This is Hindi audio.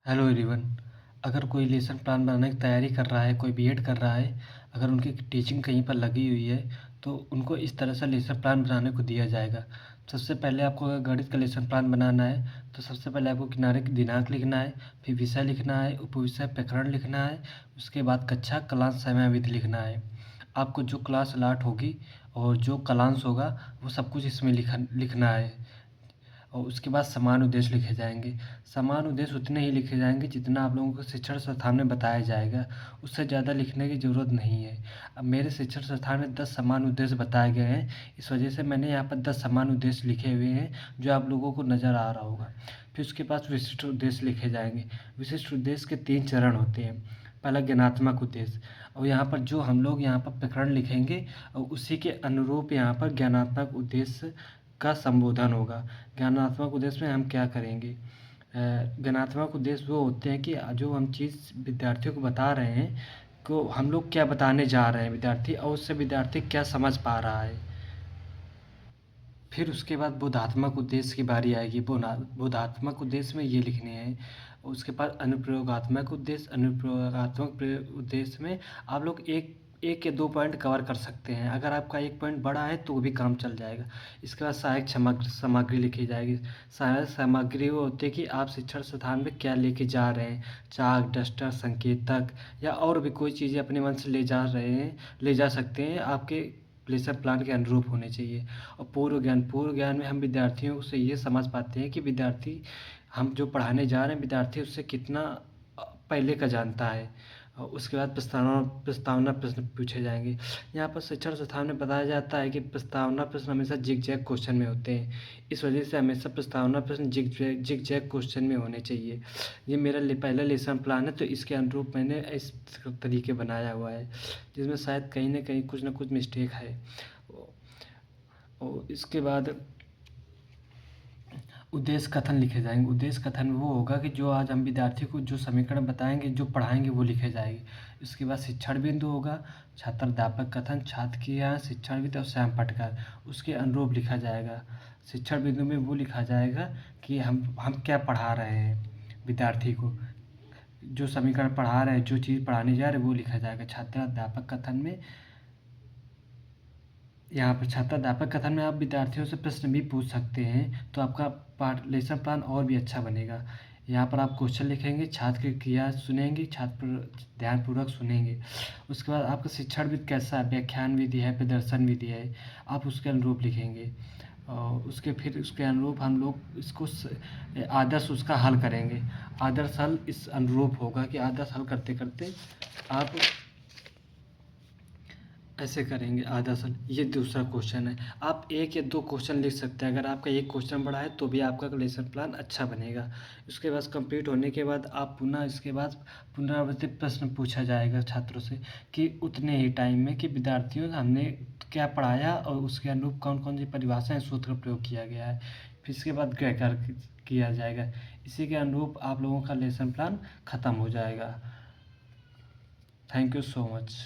Hello everyone. अगर कोई लेसन प्लान बनाने की तैयारी कर रहा है, कोई बीएड कर रहा है, अगर उनकी टीचिंग कहीं पर लगी हुई है, तो उनको इस तरह से लेसन प्लान बनाने को दिया जाएगा। सबसे पहले आपको अगर गणित का लेसन प्लान बनाना है, तो सबसे पहले आपको किनारे की दिनांक लिखना है, फिर विषय लिखना है, उपविषय प्रकरण लिखना है, उसके बाद कक्षा, क्लास, समयावधि लिखना है। आपको जो क्लास अलॉट होगी और जो क्लास होगा, वो सब कुछ इसमें लिखना है। और उसके बाद समान उद्देश्य लिखे जाएंगे। समान उद्देश्य उतने ही लिखे जाएंगे जितना आप लोगों को शिक्षण संस्थान में बताया जाएगा, उससे ज़्यादा लिखने की ज़रूरत नहीं है। अब मेरे शिक्षण संस्थान में 10 समान उद्देश्य बताए गए हैं, इस वजह से मैंने यहाँ पर 10 समान उद्देश्य लिखे हुए हैं, जो आप लोगों को नज़र आ रहा होगा। फिर उसके पास विशिष्ट उद्देश्य लिखे जाएंगे। विशिष्ट उद्देश्य के 3 चरण होते हैं। पहला ज्ञानात्मक उद्देश्य, और यहाँ पर जो हम लोग यहाँ पर प्रकरण लिखेंगे और उसी के अनुरूप यहाँ पर ज्ञानात्मक उद्देश्य का संबोधन होगा। ज्ञानात्मक उद्देश्य में हम क्या करेंगे? ज्ञानात्मक उद्देश्य वो होते हैं कि जो हम चीज़ विद्यार्थियों को बता रहे हैं, को हम लोग क्या बताने जा रहे हैं विद्यार्थी, और उससे विद्यार्थी क्या समझ पा रहा है। फिर उसके बाद बोधात्मक उद्देश्य की बारी आएगी। बोधात्मक उद्देश्य में ये लिखने हैं। उसके बाद अनुप्रयोगात्मक उद्देश्य। उद्देश्य में आप लोग एक एक या दो पॉइंट कवर कर सकते हैं। अगर आपका एक पॉइंट बड़ा है तो वो भी काम चल जाएगा। इसके बाद सहायक सामग्री लिखी जाएगी। सहायक सामग्री वो होती है कि आप शिक्षण संस्थान में क्या लेके जा रहे हैं, चाक, डस्टर, संकेतक, या और भी कोई चीज़ें अपने मन से ले जा रहे हैं, ले जा सकते हैं, आपके लेसन प्लान के अनुरूप होने चाहिए। और पूर्व ज्ञान में हम विद्यार्थियों से ये समझ पाते हैं कि विद्यार्थी, हम जो पढ़ाने जा रहे हैं, विद्यार्थी उससे कितना पहले का जानता है। और उसके बाद प्रस्तावना प्रश्न पूछे जाएंगे। यहाँ पर शिक्षण संस्थान में बताया जाता है कि प्रस्तावना प्रश्न हमेशा जिग जैग क्वेश्चन में होते हैं, इस वजह से हमेशा प्रस्तावना प्रश्न जिग जैग क्वेश्चन में होने चाहिए। ये मेरा पहला लेसन प्लान है, तो इसके अनुरूप मैंने इस तरीके बनाया हुआ है, जिसमें शायद कहीं ना कहीं कुछ ना कुछ मिस्टेक है। और इसके बाद उद्देश्य कथन लिखे जाएंगे। उद्देश्य कथन वो होगा कि जो आज हम विद्यार्थी को जो समीकरण बताएंगे, जो पढ़ाएंगे, वो लिखे जाएंगे। इसके बाद शिक्षण बिंदु होगा, छात्र अध्यापक कथन, छात्र की यहाँ शिक्षण बिंदु और स्वयं पठकर उसके अनुरूप लिखा जाएगा। शिक्षण बिंदु में वो लिखा जाएगा कि हम क्या पढ़ा रहे हैं विद्यार्थी को, जो समीकरण पढ़ा रहे हैं, जो चीज़ पढ़ाने जा रहे हैं, वो लिखा जाएगा। छात्र अध्यापक कथन में, यहाँ पर छात्र अध्यापक कथन में आप विद्यार्थियों से प्रश्न भी पूछ सकते हैं, तो आपका पाठ लेसन प्लान और भी अच्छा बनेगा। यहाँ पर आप क्वेश्चन लिखेंगे, छात्र की क्रिया सुनेंगे, छात्र ध्यानपूर्वक सुनेंगे। उसके बाद आपका शिक्षण विधि कैसा है, व्याख्यान विधि है, प्रदर्शन विधि है, आप उसके अनुरूप लिखेंगे। और उसके अनुरूप हम लोग इसको आदर्श उसका हल करेंगे। आदर्श हल इस अनुरूप होगा कि आदर्श हल करते करते आप ऐसे करेंगे। आधा सन, ये दूसरा क्वेश्चन है। आप एक या दो क्वेश्चन लिख सकते हैं। अगर आपका एक क्वेश्चन बड़ा है तो भी आपका लेसन प्लान अच्छा बनेगा। उसके बाद कंप्लीट होने के बाद आप पुनः इसके बाद पुनरावृत्ति प्रश्न पूछा जाएगा छात्रों से, कि उतने ही टाइम में कि विद्यार्थियों हमने क्या पढ़ाया और उसके अनुरूप कौन कौन सी परिभाषाएं, सूत्र का प्रयोग किया गया है। फिर इसके बाद गृह किया जाएगा। इसी के अनुरूप आप लोगों का लेसन प्लान ख़त्म हो जाएगा। Thank you so much.